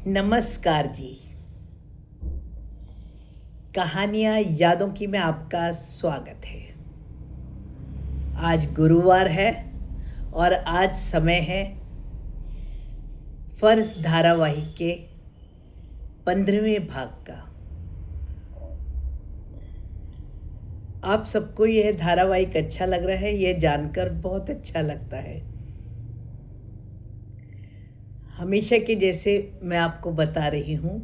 नमस्कार जी। कहानियाँ यादों की में आपका स्वागत है। आज गुरुवार है और आज समय है फर्ज धारावाहिक के 15वें भाग का। आप सबको यह धारावाहिक अच्छा लग रहा है, यह जानकर बहुत अच्छा लगता है। हमेशा के जैसे मैं आपको बता रही हूँ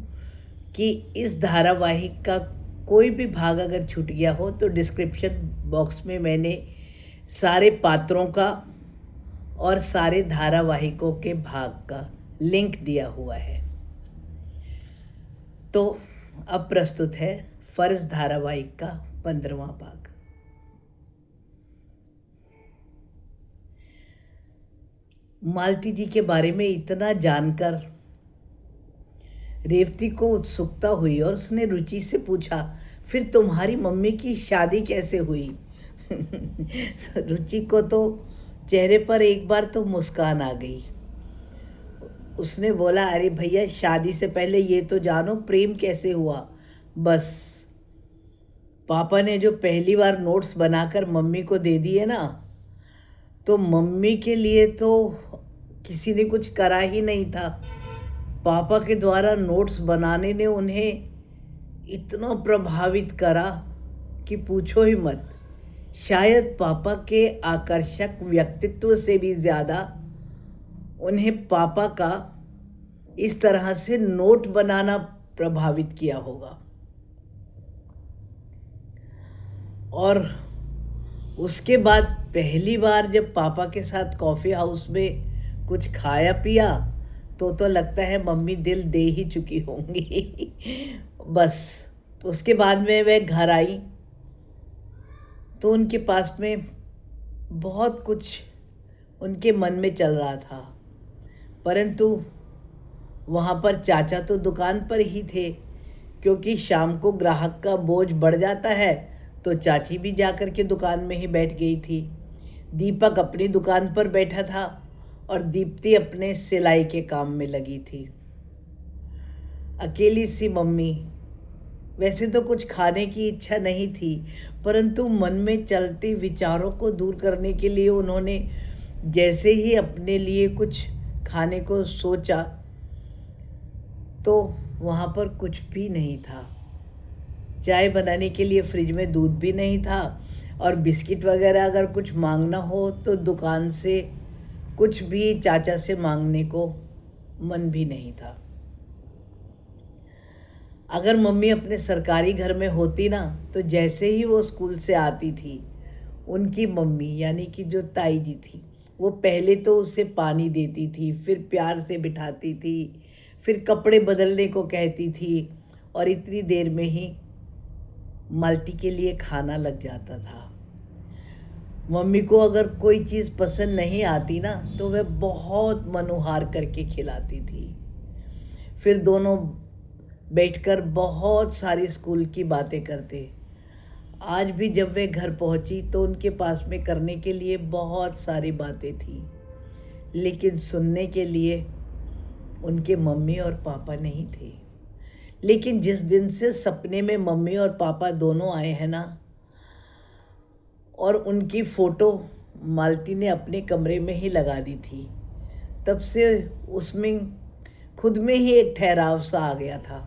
कि इस धारावाहिक का कोई भी भाग अगर छूट गया हो तो डिस्क्रिप्शन बॉक्स में मैंने सारे पात्रों का और सारे धारावाहिकों के भाग का लिंक दिया हुआ है। तो अब प्रस्तुत है फर्ज धारावाहिक का 15वां भाग। मालती जी के बारे में इतना जानकर रेवती को उत्सुकता हुई और उसने रुचि से पूछा, फिर तुम्हारी मम्मी की शादी कैसे हुई? रुचि को तो चेहरे पर एक बार तो मुस्कान आ गई। उसने बोला, अरे भैया, शादी से पहले ये तो जानो प्रेम कैसे हुआ। बस पापा ने जो पहली बार नोट्स बनाकर मम्मी को दे दिए ना, तो मम्मी के लिए तो किसी ने कुछ करा ही नहीं था। पापा के द्वारा नोट्स बनाने ने उन्हें इतना प्रभावित करा कि पूछो ही मत। शायद पापा के आकर्षक व्यक्तित्व से भी ज़्यादा उन्हें पापा का इस तरह से नोट बनाना प्रभावित किया होगा। और उसके बाद पहली बार जब पापा के साथ कॉफ़ी हाउस में कुछ खाया पिया तो लगता है मम्मी दिल दे ही चुकी होंगी। बस उसके बाद में वह घर आई तो उनके पास में बहुत कुछ उनके मन में चल रहा था, परंतु वहाँ पर चाचा तो दुकान पर ही थे, क्योंकि शाम को ग्राहक का बोझ बढ़ जाता है तो चाची भी जाकर के दुकान में ही बैठ गई थी। दीपक अपनी दुकान पर बैठा था और दीप्ति अपने सिलाई के काम में लगी थी। अकेली सी मम्मी। वैसे तो कुछ खाने की इच्छा नहीं थी, परंतु मन में चलते विचारों को दूर करने के लिए उन्होंने जैसे ही अपने लिए कुछ खाने को सोचा तो वहाँ पर कुछ भी नहीं था। चाय बनाने के लिए फ्रिज में दूध भी नहीं था, और बिस्किट वगैरह अगर कुछ मांगना हो तो दुकान से कुछ भी चाचा से मांगने को मन भी नहीं था। अगर मम्मी अपने सरकारी घर में होती ना, तो जैसे ही वो स्कूल से आती थी, उनकी मम्मी यानी कि जो ताई जी थी, वो पहले तो उसे पानी देती थी, फिर प्यार से बिठाती थी, फिर कपड़े बदलने को कहती थी, और इतनी देर में ही मालती के लिए खाना लग जाता था। मम्मी को अगर कोई चीज़ पसंद नहीं आती ना, तो वह बहुत मनोहार करके खिलाती थी। फिर दोनों बैठकर बहुत सारी स्कूल की बातें करते। आज भी जब वे घर पहुंची तो उनके पास में करने के लिए बहुत सारी बातें थी, लेकिन सुनने के लिए उनके मम्मी और पापा नहीं थे। लेकिन जिस दिन से सपने में मम्मी और पापा दोनों आए हैं ना, और उनकी फ़ोटो मालती ने अपने कमरे में ही लगा दी थी, तब से उसमें खुद में ही एक ठहराव सा आ गया था।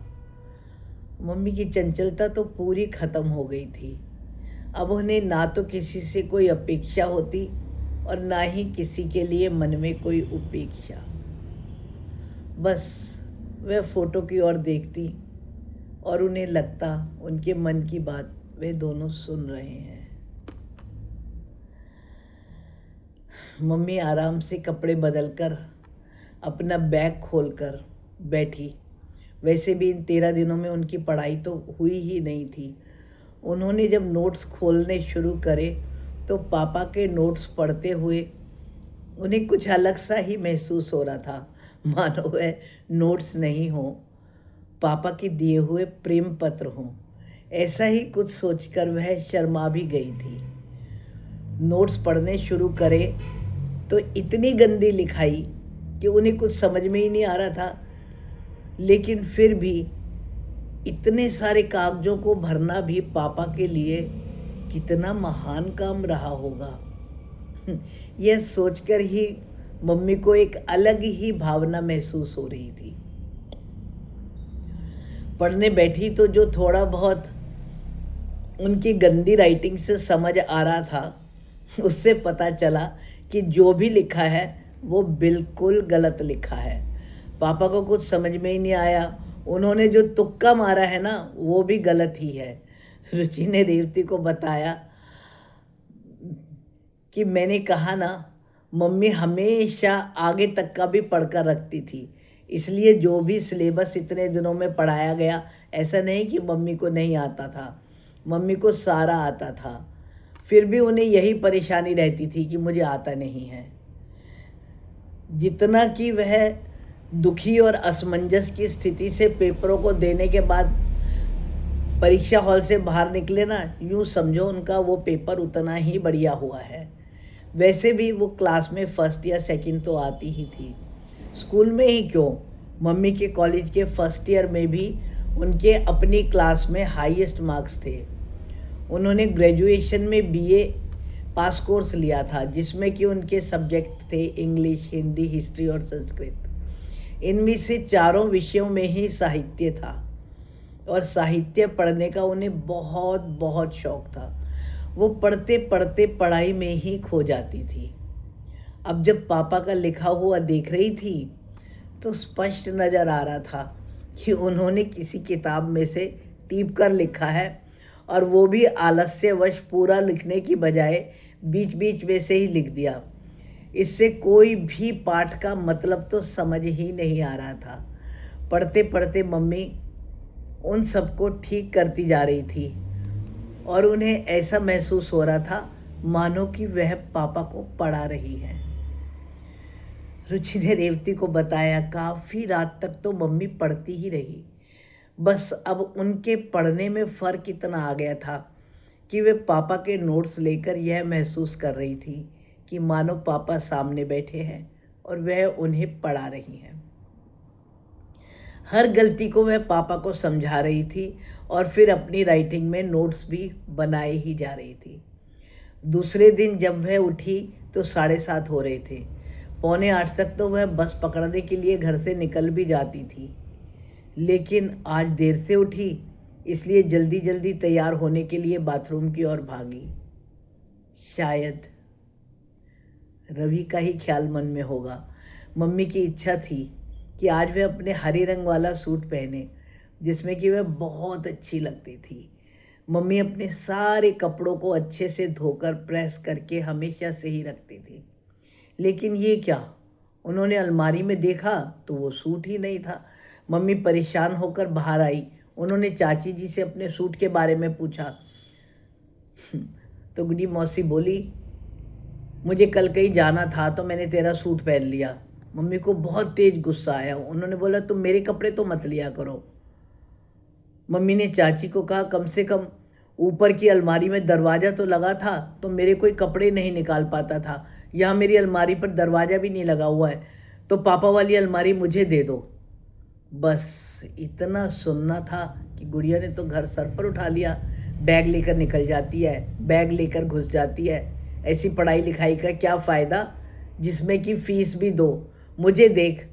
मम्मी की चंचलता तो पूरी ख़त्म हो गई थी। अब उन्हें ना तो किसी से कोई अपेक्षा होती और ना ही किसी के लिए मन में कोई उपेक्षा। बस वह फ़ोटो की ओर देखती और उन्हें लगता उनके मन की बात वे दोनों सुन रहे हैं। मम्मी आराम से कपड़े बदलकर अपना बैग खोलकर बैठी। वैसे भी इन 13 दिनों में उनकी पढ़ाई तो हुई ही नहीं थी। उन्होंने जब नोट्स खोलने शुरू करे तो पापा के नोट्स पढ़ते हुए उन्हें कुछ अलग सा ही महसूस हो रहा था, मानो वह नोट्स नहीं हो, पापा के दिए हुए प्रेम पत्र हों। ऐसा ही कुछ सोचकर वह शर्मा भी गई थी। नोट्स पढ़ने शुरू करे तो इतनी गंदी लिखाई कि उन्हें कुछ समझ में ही नहीं आ रहा था। लेकिन फिर भी इतने सारे कागजों को भरना भी पापा के लिए कितना महान काम रहा होगा। यह सोचकर ही मम्मी को एक अलग ही भावना महसूस हो रही थी। पढ़ने बैठी तो जो थोड़ा बहुत उनकी गंदी राइटिंग से समझ आ रहा था, उससे पता चला कि जो भी लिखा है वो बिल्कुल गलत लिखा है। पापा को कुछ समझ में ही नहीं आया। उन्होंने जो तुक्का मारा है ना, वो भी गलत ही है। रुचि ने रेवती को बताया कि मैंने कहा ना, मम्मी हमेशा आगे तक का भी पढ़कर रखती थी, इसलिए जो भी सिलेबस इतने दिनों में पढ़ाया गया, ऐसा नहीं कि मम्मी को नहीं आता था, मम्मी को सारा आता था। फिर भी उन्हें यही परेशानी रहती थी कि मुझे आता नहीं है। जितना कि वह दुखी और असमंजस की स्थिति से पेपरों को देने के बाद परीक्षा हॉल से बाहर निकले ना, यूँ समझो उनका वो पेपर उतना ही बढ़िया हुआ है। वैसे भी वो क्लास में फर्स्ट या सेकंड तो आती ही थी। स्कूल में ही क्यों, मम्मी के कॉलेज के फर्स्ट ईयर में भी उनके अपनी क्लास में हाईएस्ट मार्क्स थे। उन्होंने ग्रेजुएशन में बीए पास कोर्स लिया था, जिसमें कि उनके सब्जेक्ट थे इंग्लिश, हिंदी, हिस्ट्री और संस्कृत। इनमें से चारों विषयों में ही साहित्य था और साहित्य पढ़ने का उन्हें बहुत बहुत शौक था। वो पढ़ते पढ़ते पढ़ाई में ही खो जाती थी। अब जब पापा का लिखा हुआ देख रही थी तो स्पष्ट नज़र आ रहा था कि उन्होंने किसी किताब में से टीप कर लिखा है, और वो भी आलस्यवश पूरा लिखने की बजाय बीच बीच में से ही लिख दिया। इससे कोई भी पाठ का मतलब तो समझ ही नहीं आ रहा था। पढ़ते पढ़ते मम्मी उन सबको ठीक करती जा रही थी और उन्हें ऐसा महसूस हो रहा था मानो कि वह पापा को पढ़ा रही है। रुचि ने रेवती को बताया, काफ़ी रात तक तो मम्मी पढ़ती ही रही। बस अब उनके पढ़ने में फ़र्क इतना आ गया था कि वे पापा के नोट्स लेकर यह महसूस कर रही थी कि मानो पापा सामने बैठे हैं और वह उन्हें पढ़ा रही हैं। हर गलती को वह पापा को समझा रही थी और फिर अपनी राइटिंग में नोट्स भी बनाए ही जा रही थी। दूसरे दिन जब वह उठी तो 7:30 हो रहे थे। 7:45 तक तो वह बस पकड़ने के लिए घर से निकल भी जाती थी, लेकिन आज देर से उठी, इसलिए जल्दी जल्दी तैयार होने के लिए बाथरूम की ओर भागी। शायद रवि का ही ख्याल मन में होगा। मम्मी की इच्छा थी कि आज वह अपने हरे रंग वाला सूट पहने, जिसमें कि वह बहुत अच्छी लगती थी। मम्मी अपने सारे कपड़ों को अच्छे से धोकर प्रेस करके हमेशा से ही रखती थी, लेकिन ये क्या, उन्होंने अलमारी में देखा तो वो सूट ही नहीं था। मम्मी परेशान होकर बाहर आई। उन्होंने चाची जी से अपने सूट के बारे में पूछा तो गुड्डी मौसी बोली, मुझे कल कहीं जाना था तो मैंने तेरा सूट पहन लिया। मम्मी को बहुत तेज गुस्सा आया। उन्होंने बोला, तुम मेरे कपड़े तो मत लिया करो। मम्मी ने चाची को कहा, कम से कम ऊपर की अलमारी में दरवाज़ा तो लगा था तो मेरे कोई कपड़े नहीं निकाल पाता था। यहाँ मेरी अलमारी पर दरवाज़ा भी नहीं लगा हुआ है, तो पापा वाली अलमारी मुझे दे दो। बस इतना सुनना था कि गुड़िया ने तो घर सर पर उठा लिया। बैग लेकर निकल जाती है, बैग लेकर घुस जाती है। ऐसी पढ़ाई लिखाई का क्या फ़ायदा जिसमें कि फ़ीस भी दो। मुझे देख,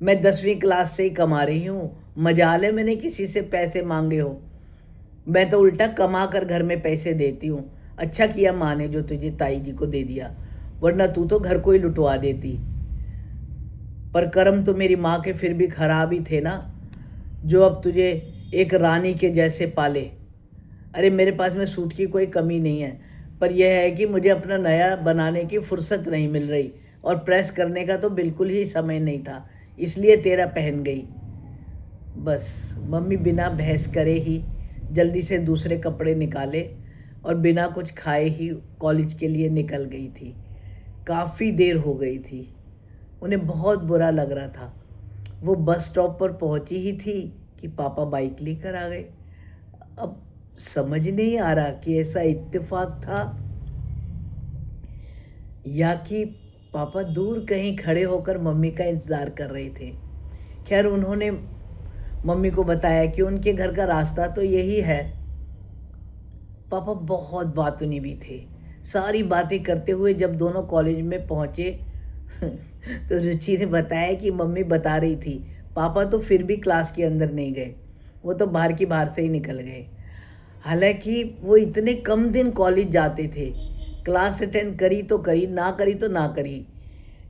मैं 10वीं क्लास से ही कमा रही हूँ, मजाल है मैंने किसी से पैसे मांगे हो। मैं तो उल्टा कमा कर घर में पैसे देती हूँ। अच्छा किया माँ ने जो तुझे ताई जी को दे दिया, वरना तू तो घर को ही लुटवा देती। पर कर्म तो मेरी माँ के फिर भी खराब ही थे ना, जो अब तुझे एक रानी के जैसे पाले। अरे मेरे पास में सूट की कोई कमी नहीं है, पर यह है कि मुझे अपना नया बनाने की फुर्सत नहीं मिल रही और प्रेस करने का तो बिल्कुल ही समय नहीं था, इसलिए तेरा पहन गई। बस मम्मी बिना बहस करे ही जल्दी से दूसरे कपड़े निकाले और बिना कुछ खाए ही कॉलेज के लिए निकल गई थी। काफ़ी देर हो गई थी। उन्हें बहुत बुरा लग रहा था। वो बस स्टॉप पर पहुंची ही थी कि पापा बाइक लेकर आ गए। अब समझ नहीं आ रहा कि ऐसा इत्तेफाक था या कि पापा दूर कहीं खड़े होकर मम्मी का इंतज़ार कर रहे थे। खैर उन्होंने मम्मी को बताया कि उनके घर का रास्ता तो यही है। पापा बहुत बातूनी भी थे। सारी बातें करते हुए जब दोनों कॉलेज में पहुँचे तो रुचि ने बताया कि मम्मी बता रही थी। पापा तो फिर भी क्लास के अंदर नहीं गए, वो तो बाहर की बाहर से ही निकल गए। हालांकि वो इतने कम दिन कॉलेज जाते थे, क्लास अटेंड करी तो करी, ना करी तो ना करी,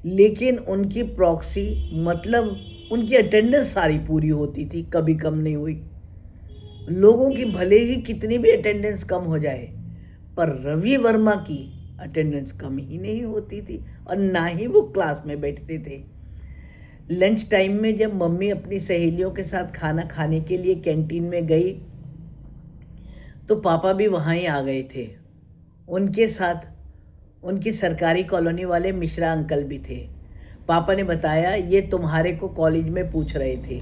लेकिन उनकी प्रॉक्सी मतलब उनकी अटेंडेंस सारी पूरी होती थी, कभी कम नहीं हुई। लोगों की भले ही कितनी भी अटेंडेंस कम हो जाए, पर रवि वर्मा की अटेंडेंस कम ही नहीं होती थी और ना ही वो क्लास में बैठते थे। लंच टाइम में जब मम्मी अपनी सहेलियों के साथ खाना खाने के लिए कैंटीन में गई तो पापा भी वहाँ ही आ गए थे। उनके साथ उनकी सरकारी कॉलोनी वाले मिश्रा अंकल भी थे। पापा ने बताया, ये तुम्हारे को कॉलेज में पूछ रहे थे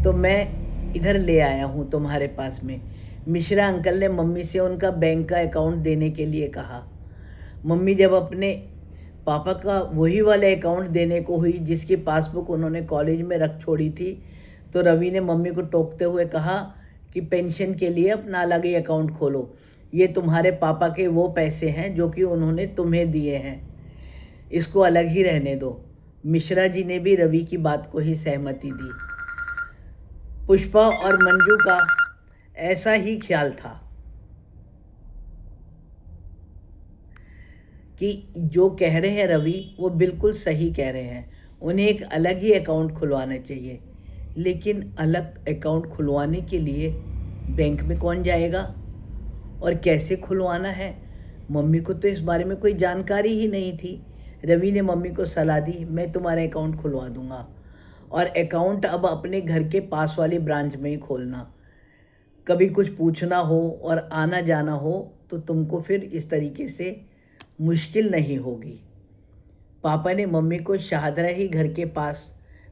तो मैं इधर ले आया हूँ तुम्हारे पास में। मिश्रा अंकल ने मम्मी से उनका बैंक का अकाउंट देने के लिए कहा। मम्मी जब अपने पापा का वही वाला अकाउंट देने को हुई जिसकी पासबुक उन्होंने कॉलेज में रख छोड़ी थी, तो रवि ने मम्मी को टोकते हुए कहा कि पेंशन के लिए अपना अलग ही अकाउंट खोलो, ये तुम्हारे पापा के वो पैसे हैं जो कि उन्होंने तुम्हें दिए हैं, इसको अलग ही रहने दो। मिश्रा जी ने भी रवि की बात को ही सहमति दी। पुष्पा और मंजू का ऐसा ही ख्याल था कि जो कह रहे हैं रवि वो बिल्कुल सही कह रहे हैं, उन्हें एक अलग ही अकाउंट खुलवाना चाहिए। लेकिन अलग अकाउंट खुलवाने के लिए बैंक में कौन जाएगा और कैसे खुलवाना है, मम्मी को तो इस बारे में कोई जानकारी ही नहीं थी। रवि ने मम्मी को सलाह दी, मैं तुम्हारा अकाउंट खुलवा दूंगा और अकाउंट अब अपने घर के पास वाली ब्रांच में ही खोलना। कभी कुछ पूछना हो और आना जाना हो तो तुमको फिर इस तरीके से मुश्किल नहीं होगी। पापा ने मम्मी को शाहदरा ही घर के पास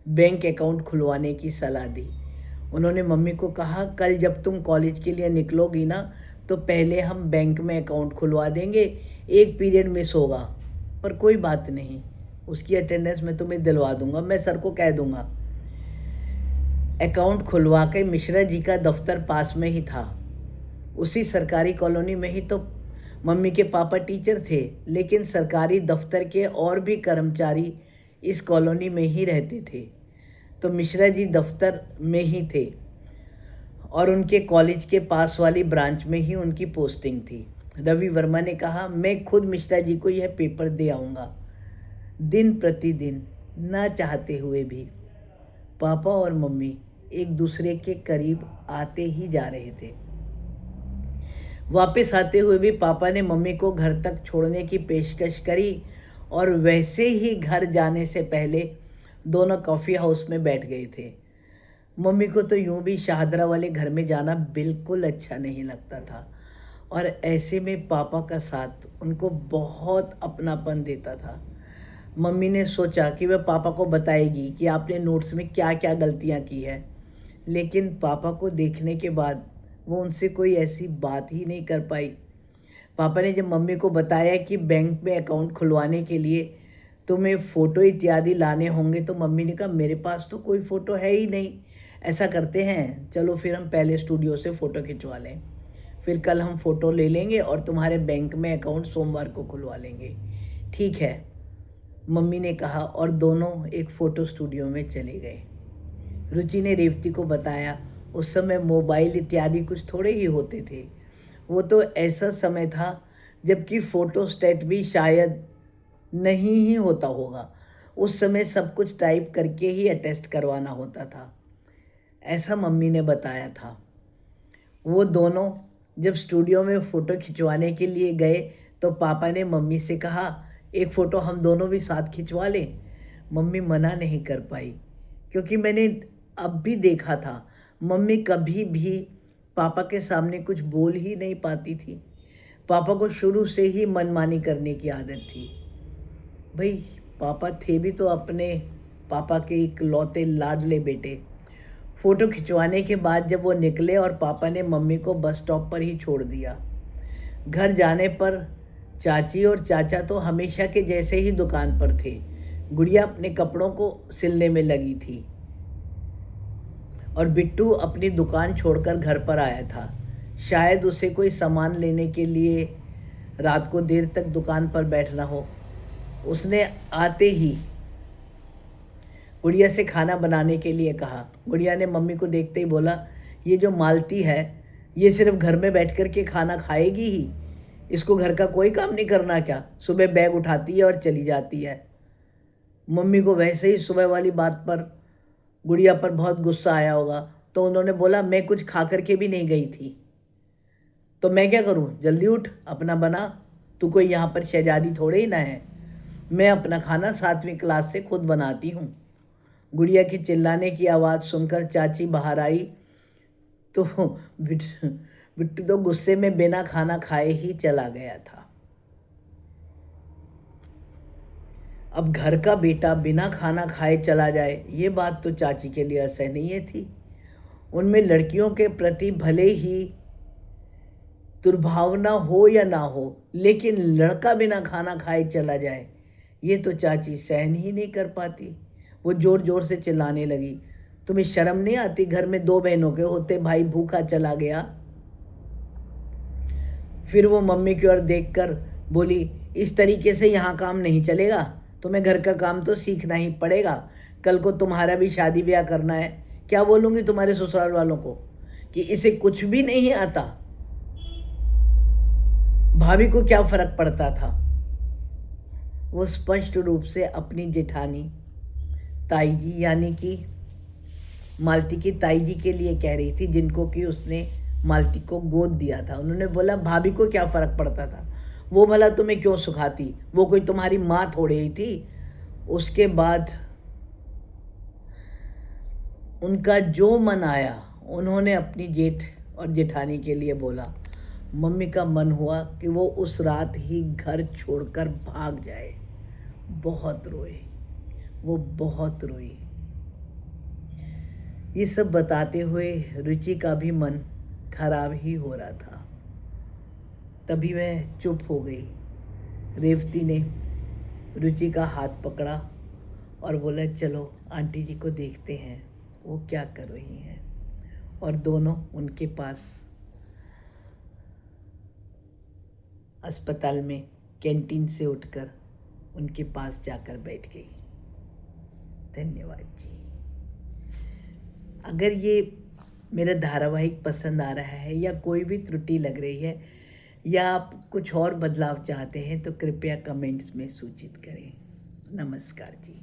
बैंक अकाउंट खुलवाने की सलाह दी। उन्होंने मम्मी को कहा, कल जब तुम कॉलेज के लिए निकलोगी ना तो पहले हम बैंक में अकाउंट खुलवा देंगे, एक पीरियड मिस होगा पर कोई बात नहीं, उसकी अटेंडेंस मैं तुम्हें दिलवा दूंगा, मैं सर को कह दूंगा। अकाउंट खुलवा के मिश्रा जी का दफ्तर पास में ही था। उसी सरकारी कॉलोनी में ही तो मम्मी के पापा टीचर थे, लेकिन सरकारी दफ्तर के और भी कर्मचारी इस कॉलोनी में ही रहते थे, तो मिश्रा जी दफ्तर में ही थे और उनके कॉलेज के पास वाली ब्रांच में ही उनकी पोस्टिंग थी। रवि वर्मा ने कहा, मैं खुद मिश्रा जी को यह पेपर दे आऊँगा। दिन प्रतिदिन ना चाहते हुए भी पापा और मम्मी एक दूसरे के करीब आते ही जा रहे थे। वापस आते हुए भी पापा ने मम्मी को घर तक छोड़ने की पेशकश करी और वैसे ही घर जाने से पहले दोनों कॉफ़ी हाउस में बैठ गए थे। मम्मी को तो यूं भी शाहदरा वाले घर में जाना बिल्कुल अच्छा नहीं लगता था और ऐसे में पापा का साथ उनको बहुत अपनापन देता था। मम्मी ने सोचा कि वह पापा को बताएगी कि आपने नोट्स में क्या क्या गलतियां की है, लेकिन पापा को देखने के बाद वो उनसे कोई ऐसी बात ही नहीं कर पाई। पापा ने जब मम्मी को बताया कि बैंक में अकाउंट खुलवाने के लिए तुम्हें फ़ोटो इत्यादि लाने होंगे, तो मम्मी ने कहा, मेरे पास तो कोई फ़ोटो है ही नहीं। ऐसा करते हैं, चलो फिर हम पहले स्टूडियो से फ़ोटो खिंचवा लें, फिर कल हम फ़ोटो ले लेंगे और तुम्हारे बैंक में अकाउंट सोमवार को खुलवा लेंगे। ठीक है, मम्मी ने कहा और दोनों एक फ़ोटो स्टूडियो में चले गए। रुचि ने रेवती को बताया, उस समय मोबाइल इत्यादि कुछ थोड़े ही होते थे। वो तो ऐसा समय था जबकि फ़ोटोस्टेट भी शायद नहीं ही होता होगा। उस समय सब कुछ टाइप करके ही अटेस्ट करवाना होता था, ऐसा मम्मी ने बताया था। वो दोनों जब स्टूडियो में फ़ोटो खिंचवाने के लिए गए तो पापा ने मम्मी से कहा, एक फ़ोटो हम दोनों भी साथ खिंचवा लें। मम्मी मना नहीं कर पाई, क्योंकि मैंने अब भी देखा था मम्मी कभी भी पापा के सामने कुछ बोल ही नहीं पाती थी। पापा को शुरू से ही मनमानी करने की आदत थी। भाई पापा थे भी तो अपने पापा के इकलौते लाडले बेटे। फ़ोटो खिंचवाने के बाद जब वो निकले और पापा ने मम्मी को बस स्टॉप पर ही छोड़ दिया, घर जाने पर चाची और चाचा तो हमेशा के जैसे ही दुकान पर थे। गुड़िया अपने कपड़ों को सिलने में लगी थी और बिट्टू अपनी दुकान छोड़कर घर पर आया था। शायद उसे कोई सामान लेने के लिए रात को देर तक दुकान पर बैठना हो। उसने आते ही गुड़िया से खाना बनाने के लिए कहा। गुड़िया ने मम्मी को देखते ही बोला, ये जो मालती है ये सिर्फ घर में बैठ कर के खाना खाएगी ही, इसको घर का कोई काम नहीं करना क्या? सुबह बैग उठाती है और चली जाती है। मम्मी को वैसे ही सुबह वाली बात पर गुड़िया पर बहुत गुस्सा आया होगा, तो उन्होंने बोला, मैं कुछ खा कर के भी नहीं गई थी तो मैं क्या करूं? जल्दी उठ, अपना बना। तू कोई यहाँ पर शहजादी थोड़े ही ना है। मैं अपना खाना 7वीं क्लास से खुद बनाती हूँ। गुड़िया की चिल्लाने की आवाज़ सुनकर चाची बाहर आई तो बिट्टू तो गुस्से में बिना खाना खाए ही चला गया था। अब घर का बेटा बिना खाना खाए चला जाए, ये बात तो चाची के लिए असहनीय थी। उनमें लड़कियों के प्रति भले ही दुर्भावना हो या ना हो, लेकिन लड़का बिना खाना खाए चला जाए, ये तो चाची सहन ही नहीं कर पाती। वो ज़ोर ज़ोर से चिल्लाने लगी, तुम्हें शर्म नहीं आती? घर में 2 बहनों के होते भाई भूखा चला गया। फिर वो मम्मी की ओर देखकर बोली, इस तरीके से यहाँ काम नहीं चलेगा, तुम्हें घर का काम तो सीखना ही पड़ेगा। कल को तुम्हारा भी शादी ब्याह करना है। क्या बोलूँगी तुम्हारे ससुराल वालों को कि इसे कुछ भी नहीं आता? भाभी को क्या फर्क पड़ता था? वो स्पष्ट रूप से अपनी जेठानी ताई जी यानी कि मालती की ताई जी के लिए कह रही थी, जिनको कि उसने मालती को गोद दिया था। उन्होंने बोला, भाभी को क्या फ़र्क पड़ता था? वो भला तुम्हें क्यों सुखाती? वो कोई तुम्हारी माँ थोड़ी ही थी। उसके बाद उनका जो मन आया उन्होंने अपनी जेठ और जेठानी के लिए बोला। मम्मी का मन हुआ कि वो उस रात ही घर छोड़कर भाग जाए। बहुत रोए, वो बहुत रोई। ये सब बताते हुए रुचि का भी मन खराब ही हो रहा था। तभी वह चुप हो गई। रेवती ने रुचि का हाथ पकड़ा और बोला, चलो आंटी जी को देखते हैं वो क्या कर रही हैं। और दोनों उनके पास अस्पताल में कैंटीन से उठकर उनके पास जाकर बैठ गई। धन्यवाद जी। अगर ये मेरा धारावाहिक पसंद आ रहा है या कोई भी त्रुटि लग रही है या आप कुछ और बदलाव चाहते हैं तो कृपया कमेंट्स में सूचित करें। नमस्कार जी।